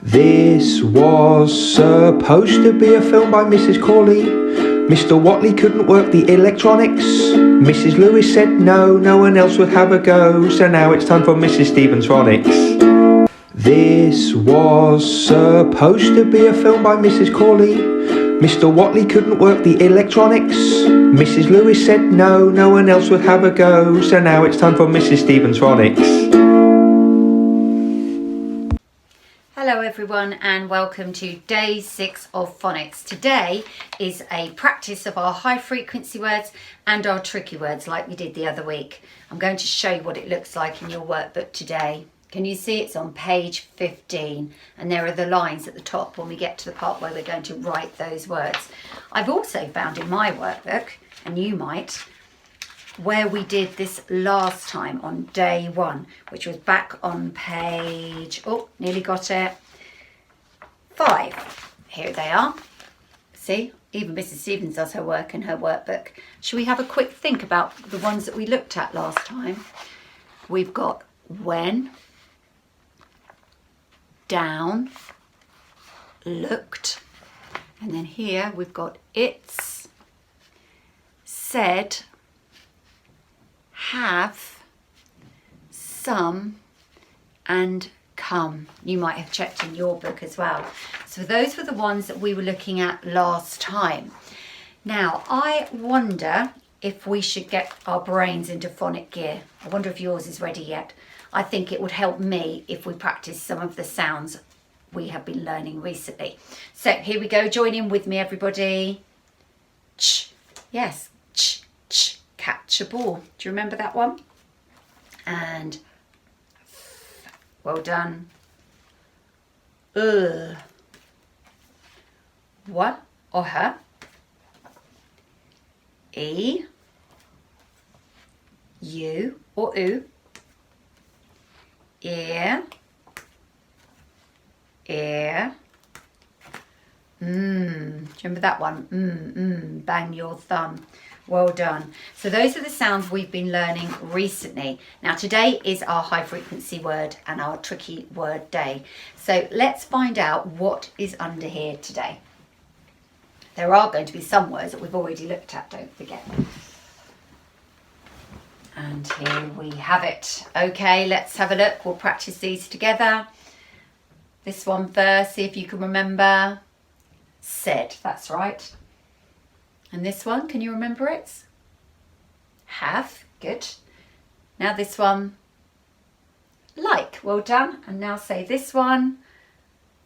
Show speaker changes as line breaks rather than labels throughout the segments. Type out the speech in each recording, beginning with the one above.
This was supposed to be a film by Mrs. Corley. Mr. Watley couldn't work the electronics. Mrs. Lewis said no, no one else would have a go. So now it's time for Mrs. Stevens' Phonics. This was supposed to be a film by Mrs. Corley. Mr. Watley couldn't work the electronics. Mrs. Lewis said no, no one else would have a go. So now it's time for Mrs. Stevens' Phonics.
Hello everyone and welcome to day 6 of phonics. Today is a practice of our high frequency words and our tricky words like we did the other week. I'm going to show you what it looks like in your workbook today. Can you see it's on page 15 and there are the lines at the top when we get to the part where we're going to write those words. I've also found in my workbook, and you might, where we did this last time on day 1, which was back on page, oh, nearly got it, 5. Here they are. See, even Mrs. Stevens does her work in her workbook. Shall we have a quick think about the ones that we looked at last time? We've got when, down, looked, and then here we've got it's, said, have, some, and come. You might have checked in your book as well. So those were the ones that we were looking at last time. Now, I wonder if we should get our brains into phonic gear. I wonder if yours is ready yet. I think it would help me if we practice some of the sounds we have been learning recently. So here we go. Join in with me, everybody. Ch. Yes. Ch. Ch. Catch a ball. Do you remember that one? And well done. What or her? E. You or oo. Ear. Ear. Do you remember that one? Bang your thumb. Well done. So those are the sounds we've been learning recently. Now today is our high frequency word and our tricky word day. So let's find out what is under here today. There are going to be some words that we've already looked at, don't forget. And here we have it. Okay, let's have a look. We'll practice these together. This one first, see if you can remember. Said, that's right. And this one, can you remember it? Have, good. Now this one, like, well done. And now say this one,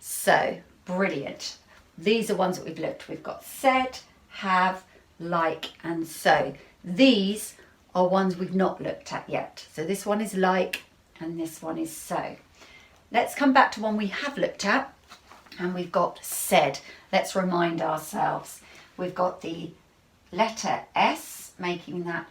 so, brilliant. These are ones that we've looked. We've got said, have, like, and so. These are ones we've not looked at yet. So this one is like, and this one is so. Let's come back to one we have looked at, and we've got said. Let's remind ourselves. We've got the letter S, making that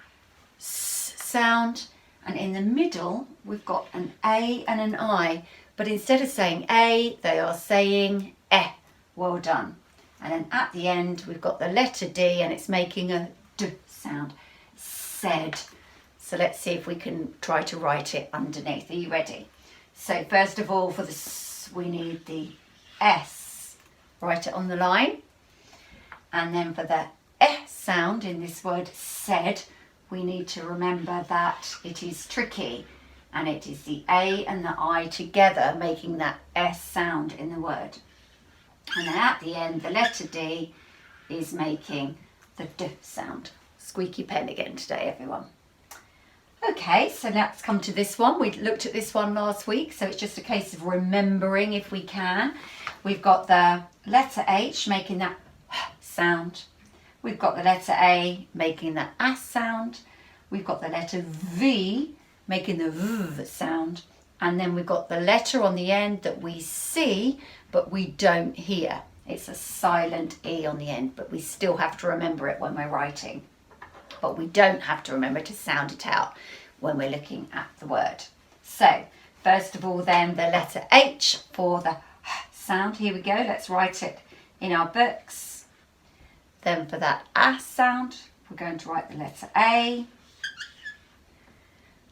S sound, and in the middle we've got an A and an I, but instead of saying A, they are saying eh. Well done. And then at the end we've got the letter D, and it's making a D sound. Said. So let's see if we can try to write it underneath. Are you ready? So first of all, for this we need the S. Write it on the line. And then for the eh sound in this word said, we need to remember that it is tricky, and it is the A and the I together making that S sound in the word. And then at the end, the letter D is making the D sound. Squeaky pen again today, everyone. Okay, so let's come to this one. We looked at this one last week, so it's just a case of remembering if we can. We've got the letter H making that sound. We've got the letter A making the S sound. We've got the letter V making the V sound. And then we've got the letter on the end that we see, but we don't hear. It's a silent E on the end, but we still have to remember it when we're writing. But we don't have to remember to sound it out when we're looking at the word. So, first of all then, the letter H for the sound. Here we go, let's write it in our books. Then for that S sound, we're going to write the letter A.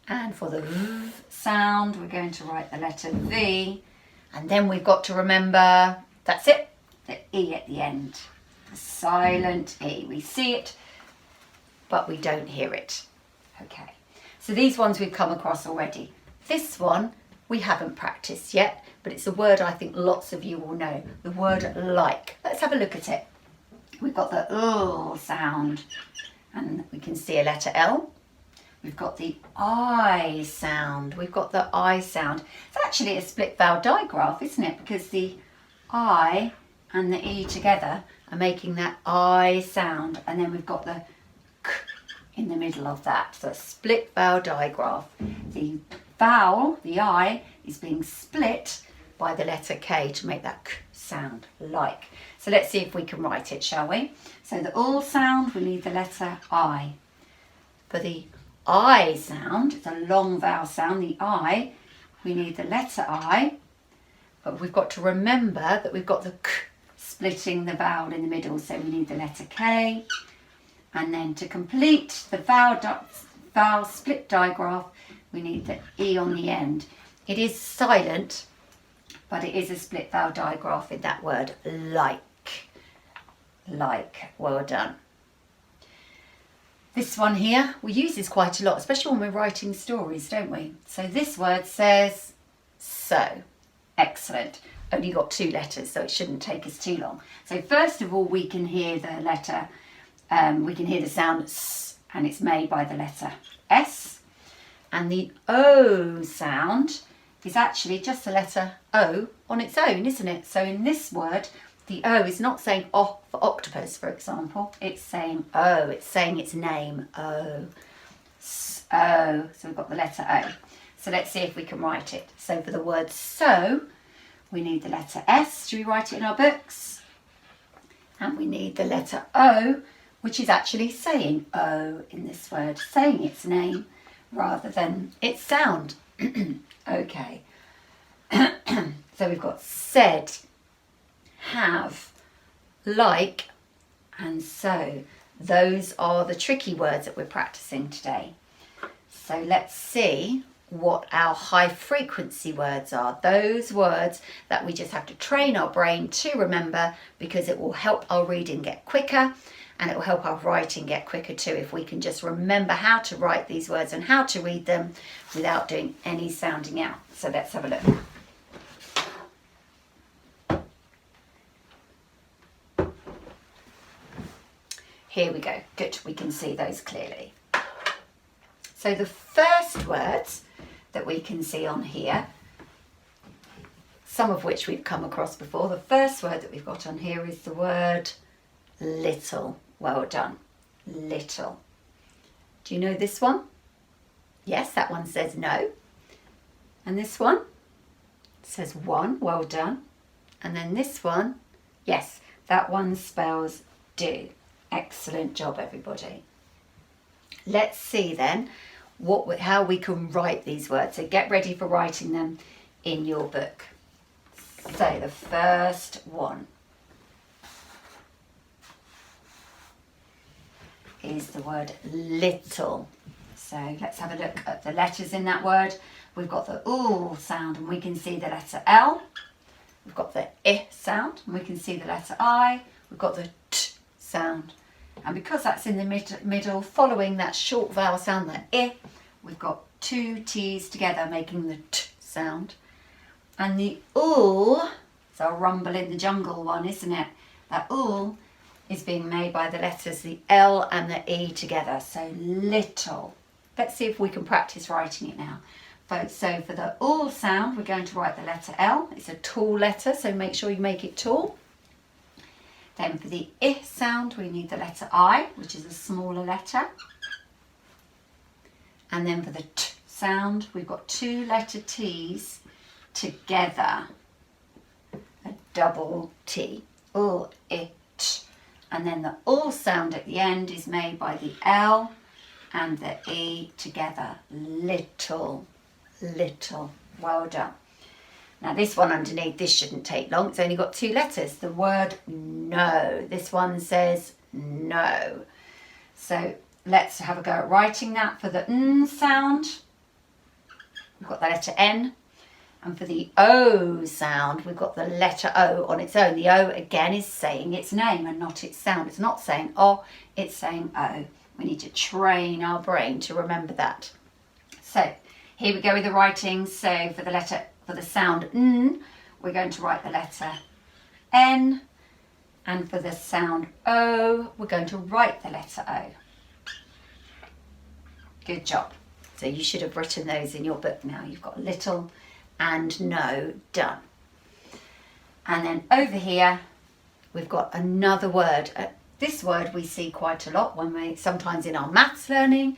And for the V sound, we're going to write the letter V. And then we've got to remember, that's it, the E at the end. The silent E. We see it, but we don't hear it. Okay, so these ones we've come across already. This one we haven't practiced yet, but it's a word I think lots of you will know. The word like. Let's have a look at it. We've got the L sound, and we can see a letter L. We've got the I sound. We've got the I sound. It's actually a split vowel digraph, isn't it? Because the I and the E together are making that I sound. And then we've got the K in the middle of that. So a split vowel digraph. The vowel, the I, is being split by the letter K to make that K sound, like. So let's see if we can write it, shall we? So the UL sound, we need the letter I. For the I sound, it's a long vowel sound, the I, we need the letter I, but we've got to remember that we've got the K splitting the vowel in the middle, so we need the letter K. And then to complete the vowel split digraph, we need the E on the end. It is silent, but it is a split vowel digraph in that word, like. Like, well done. This one here, we use this quite a lot, especially when we're writing stories, don't we? So this word says so. Excellent. Only got 2 letters, so it shouldn't take us too long. So first of all, we can hear the letter, we can hear the sound S, and it's made by the letter S. And the O sound is actually just the letter O on its own, isn't it? So in this word, the O is not saying O for octopus, for example. It's saying O. It's saying its name, O. So we've got the letter O. So let's see if we can write it. So for the word so, we need the letter S. Do we write it in our books? And we need the letter O, which is actually saying O in this word, saying its name rather than its sound. Okay. So we've got said, have, like, and so. Those are the tricky words that we're practicing today. So let's see what our high frequency words are. Those words that we just have to train our brain to remember, because it will help our reading get quicker and it will help our writing get quicker too, if we can just remember how to write these words and how to read them without doing any sounding out. So let's have a look. Here we go. Good, we can see those clearly. So the first words that we can see on here, some of which we've come across before, the first word that we've got on here is the word little. Well done, little. Do you know this one? Yes, that one says no. And this one says one, well done. And then this one, yes, that one spells do. Excellent job, everybody. Let's see then how we can write these words. So get ready for writing them in your book. So the first one is the word little. So let's have a look at the letters in that word. We've got the OO sound, and we can see the letter L. We've got the I sound, and we can see the letter I. We've got the T sound. And because that's in the middle, following that short vowel sound, the I, we've got 2 T's together making the T sound. And the OO, it's our rumble in the jungle one, isn't it? That OO is being made by the letters, the L and the E together. So little. Let's see if we can practice writing it now. So for the OO sound, we're going to write the letter L. It's a tall letter, so make sure you make it tall. Then for the I sound, we need the letter I, which is a smaller letter. And then for the T sound, we've got 2 letter T's together. A double T. O, I, T. And then the O sound at the end is made by the L and the E together. Little, little. Well done. Now this one underneath, this shouldn't take long. It's only got 2 letters. The word no. This one says no. So let's have a go at writing that. For the N sound, we've got the letter N. And for the O sound, we've got the letter O on its own. The O, again, is saying its name and not its sound. It's not saying O, it's saying O. We need to train our brain to remember that. So here we go with the writing. So for the sound N, we're going to write the letter N. And for the sound O, we're going to write the letter O. Good job. So you should have written those in your book now. You've got little and no done. And then over here, we've got another word. This word we see quite a lot sometimes in our maths learning,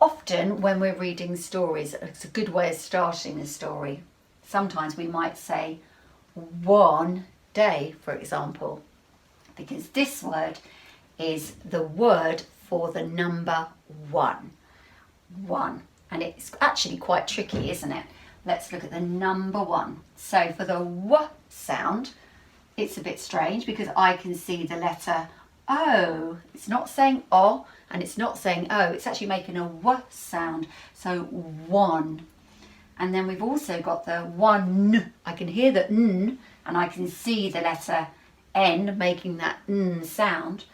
often when we're reading stories. It's a good way of starting a story. Sometimes we might say one day, for example, because this word is the word for the number one. One. And it's actually quite tricky, isn't it? Let's look at the number one. So for the W sound, it's a bit strange because I can see the letter O. It's not saying O and it's not saying O. It's actually making a W sound. So one. And then we've also got the one. I can hear the N and I can see the letter N making that N sound.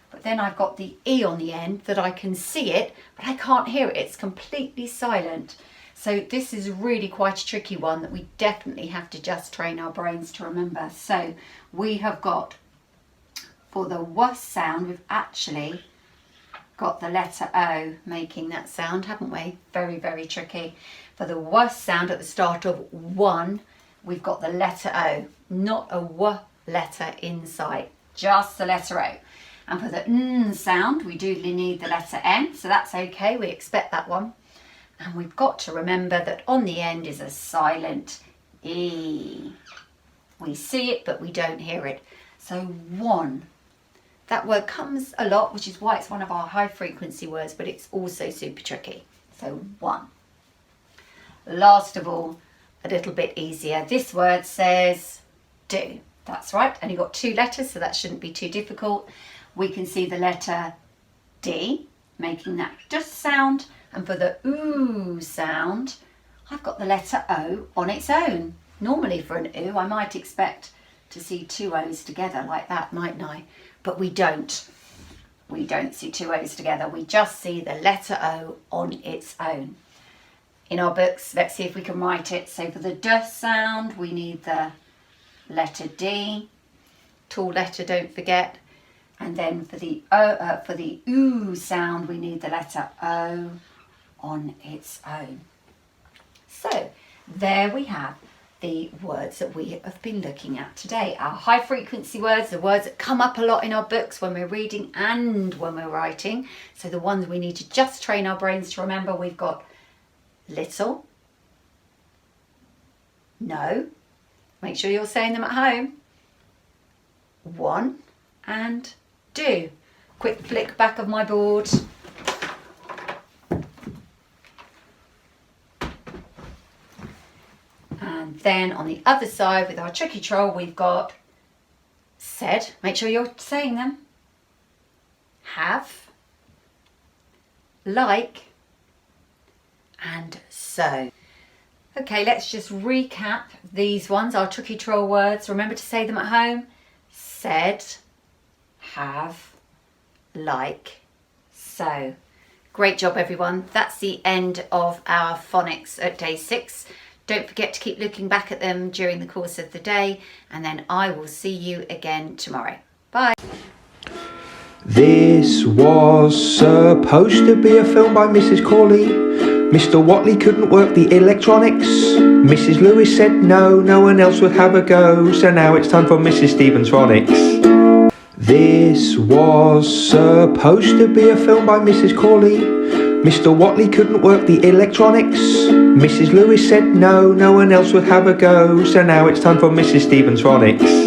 But then I've got the E on the end that I can see it, but I can't hear it. It's completely silent. So this is really quite a tricky one that we definitely have to just train our brains to remember. So we have got, for the W sound, we've actually got the letter O making that sound, haven't we? Very, very tricky. For the W sound at the start of one, we've got the letter O, not a W letter inside, just the letter O. And for the N sound, we do need the letter N, so that's okay, we expect that one. And we've got to remember that on the end is a silent E. We see it, but we don't hear it. So one. That word comes a lot, which is why it's one of our high frequency words, but it's also super tricky. So one. Last of all, a little bit easier. This word says do. That's right, only got two letters, so that shouldn't be too difficult. We can see the letter D, making that just sound. And for the oo sound, I've got the letter O on its own. Normally for an oo, I might expect to see two O's together like that, mightn't I? But we don't. We don't see two O's together. We just see the letter O on its own. In our books, let's see if we can write it. So for the D sound, we need the letter D. Tall letter, don't forget. And then for the oo sound, we need the letter O on its own. So there we have the words that we have been looking at today. Our high frequency words, the words that come up a lot in our books when we're reading and when we're writing. So the ones we need to just train our brains to remember, we've got little, no, make sure you're saying them at home, one, and do. Quick flick back of my board. And then on the other side with our tricky troll, we've got said, make sure you're saying them, have, like, and so. Okay, let's just recap these ones, our tricky troll words. Remember to say them at home. Said, have, like, so. Great job, everyone. That's the end of our phonics at day 6. Don't forget to keep looking back at them during the course of the day, and then I will see you again tomorrow. Bye.
This was supposed to be a film by Mrs. Corley. Mr. Watley couldn't work the electronics. Mrs. Lewis said no one else would have a go. So now it's time for Mrs. Stevens' Phonics. This was supposed to be a film by Mrs. Corley. Mr. Watley couldn't work the electronics. Mrs. Lewis said no one else would have a go. So now it's time for Mrs. Stevens' Phonics.